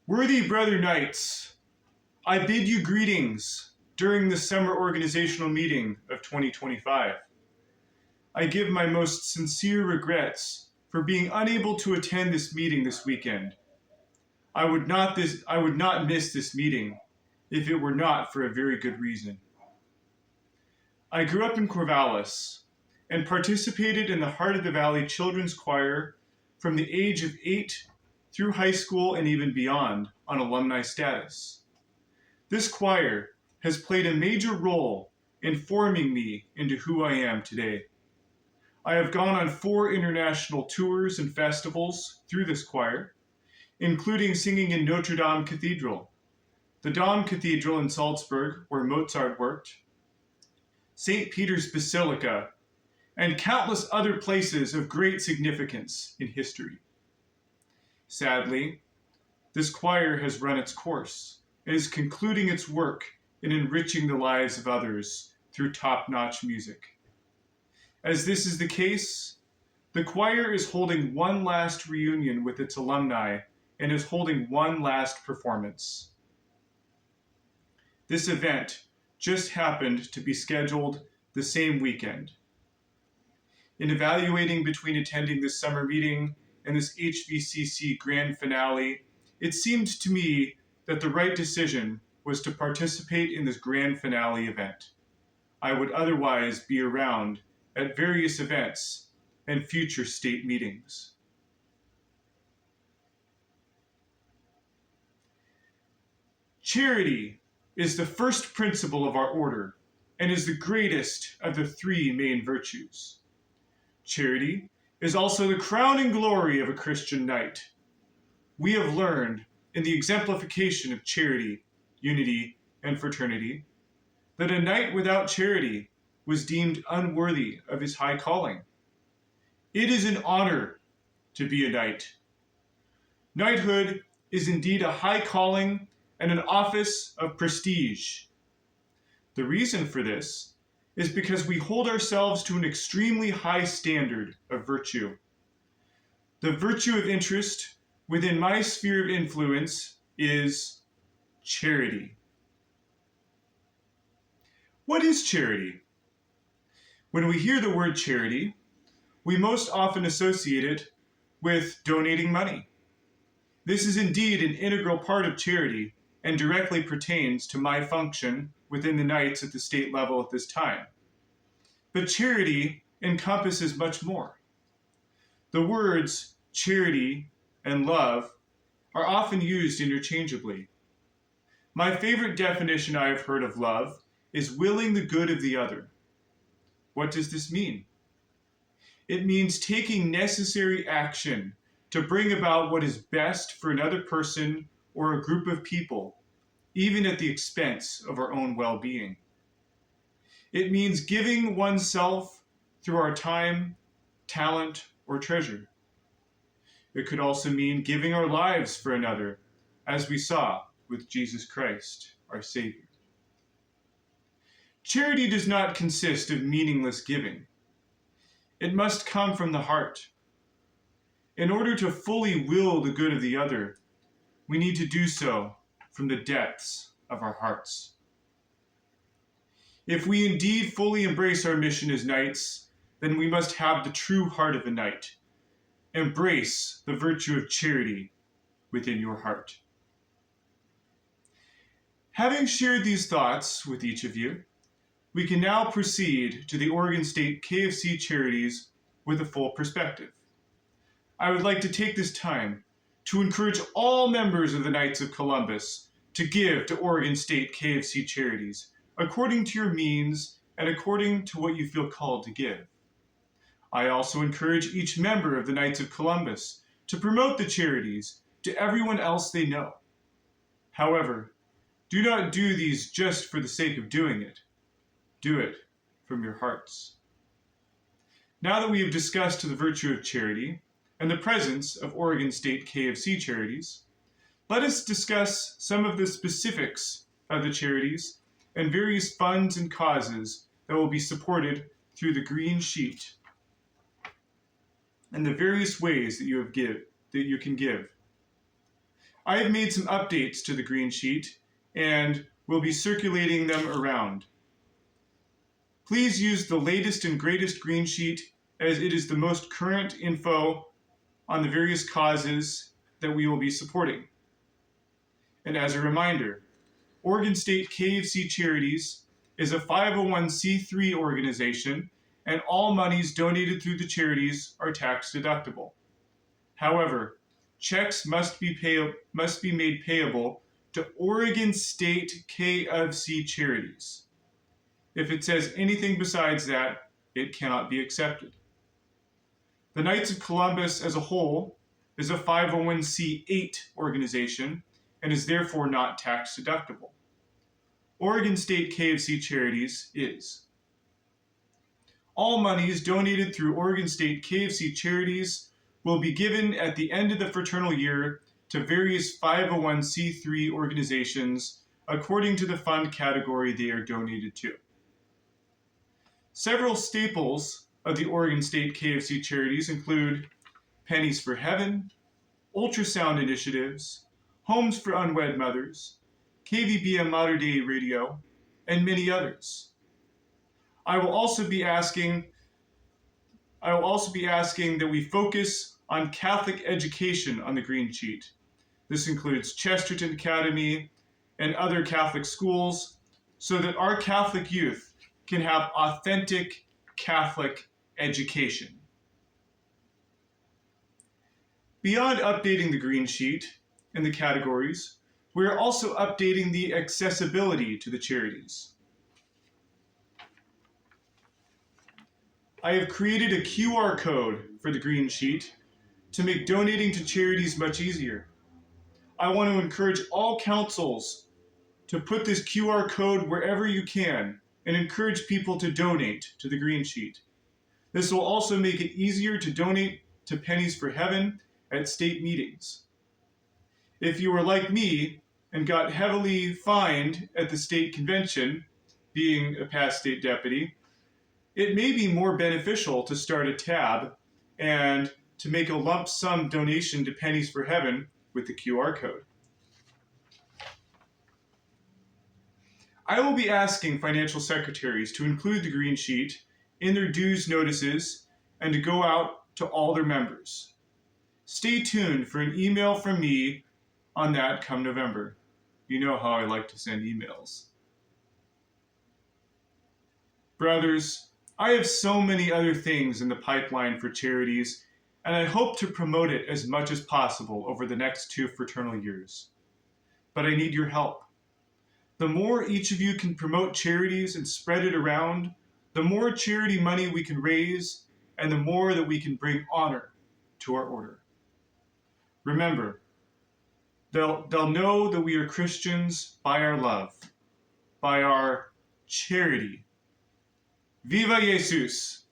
Worthy brother knights, I bid you greetings during the summer organizational meeting of 2025. I give my most sincere regrets for being unable to attend this meeting this weekend. I would not miss this meeting if it were not for a very good reason. I grew up in Corvallis and participated in the Heart of the Valley Children's Choir from the age of 8 through high school and even beyond on alumni status. This choir has played a major role in forming me into who I am today. I have gone on 4 international tours and festivals through this choir, including singing in Notre Dame Cathedral, the Dom Cathedral in Salzburg, where Mozart worked, St. Peter's Basilica, and countless other places of great significance in history. Sadly, this choir has run its course and is concluding its work in enriching the lives of others through top-notch music. As this is the case, the choir is holding one last reunion with its alumni and is holding one last performance. This event just happened to be scheduled the same weekend. In evaluating between attending this summer meeting and this HVCC grand finale, it seemed to me that the right decision was to participate in this grand finale event. I would otherwise be around at various events and future state meetings. Charity is the first principle of our order and is the greatest of the 3 main virtues. Charity is also the crowning glory of a Christian knight. We have learned in the exemplification of charity, unity, and fraternity that a knight without charity was deemed unworthy of his high calling. It is an honor to be a knight. Knighthood is indeed a high calling and an office of prestige. The reason for this is because we hold ourselves to an extremely high standard of virtue. The virtue of interest within my sphere of influence is charity. What is charity? When we hear the word charity, we most often associate it with donating money. This is indeed an integral part of charity and directly pertains to my function within the Knights at the state level at this time. But charity encompasses much more. The words charity and love are often used interchangeably. My favorite definition I have heard of love is willing the good of the other. What does this mean? It means taking necessary action to bring about what is best for another person or a group of people, even at the expense of our own well-being. It means giving oneself through our time, talent, or treasure. It could also mean giving our lives for another, as we saw with Jesus Christ, our Savior. Charity does not consist of meaningless giving. It must come from the heart. In order to fully will the good of the other, we need to do so from the depths of our hearts. If we indeed fully embrace our mission as knights, then we must have the true heart of a knight. Embrace the virtue of charity within your heart. Having shared these thoughts with each of you, we can now proceed to the Oregon State KofC Charities with a full perspective. I would like to take this time to encourage all members of the Knights of Columbus to give to Oregon State KofC Charities according to your means and according to what you feel called to give. I also encourage each member of the Knights of Columbus to promote the charities to everyone else they know. However, do not do these just for the sake of doing it. Do it from your hearts. Now that we have discussed the virtue of charity and the presence of Oregon State KofC Charities, let us discuss some of the specifics of the charities and various funds and causes that will be supported through the green sheet and the various ways that you can give. I have made some updates to the green sheet and will be circulating them around. Please use the latest and greatest green sheet as it is the most current info on the various causes that we will be supporting. And as a reminder, Oregon State KofC Charities is a 501c3 organization, and all monies donated through the charities are tax deductible. However, checks must be made payable to Oregon State KofC Charities. If it says anything besides that, it cannot be accepted. The Knights of Columbus as a whole is a 501c8 organization and is therefore not tax deductible. Oregon State KofC Charities is. All monies donated through Oregon State KofC Charities will be given at the end of the fraternal year to various 501c3 organizations according to the fund category they are donated to. Several staples of the Oregon State KofC Charities include Pennies for Heaven, Ultrasound Initiatives, Homes for Unwed Mothers, KVBM Mater Dei Radio, and many others. I will also be asking that we focus on Catholic education on the green sheet. This includes Chesterton Academy and other Catholic schools so that our Catholic youth can have authentic Catholic education. Beyond updating the green sheet and the categories, we are also updating the accessibility to the charities. I have created a QR code for the green sheet to make donating to charities much easier. I want to encourage all councils to put this QR code wherever you can and encourage people to donate to the green sheet. This will also make it easier to donate to Pennies for Heaven at state meetings. If you are like me and got heavily fined at the state convention, being a past state deputy, it may be more beneficial to start a tab and to make a lump sum donation to Pennies for Heaven with the QR code. I will be asking financial secretaries to include the green sheet in their dues notices and to go out to all their members. Stay tuned for an email from me on that come November. You know how I like to send emails. Brothers, I have so many other things in the pipeline for charities, and I hope to promote it as much as possible over the next 2 fraternal years. But I need your help. The more each of you can promote charities and spread it around, the more charity money we can raise, and the more that we can bring honor to our order. Remember, they'll know that we are Christians by our love, by our charity. Viva Jesus!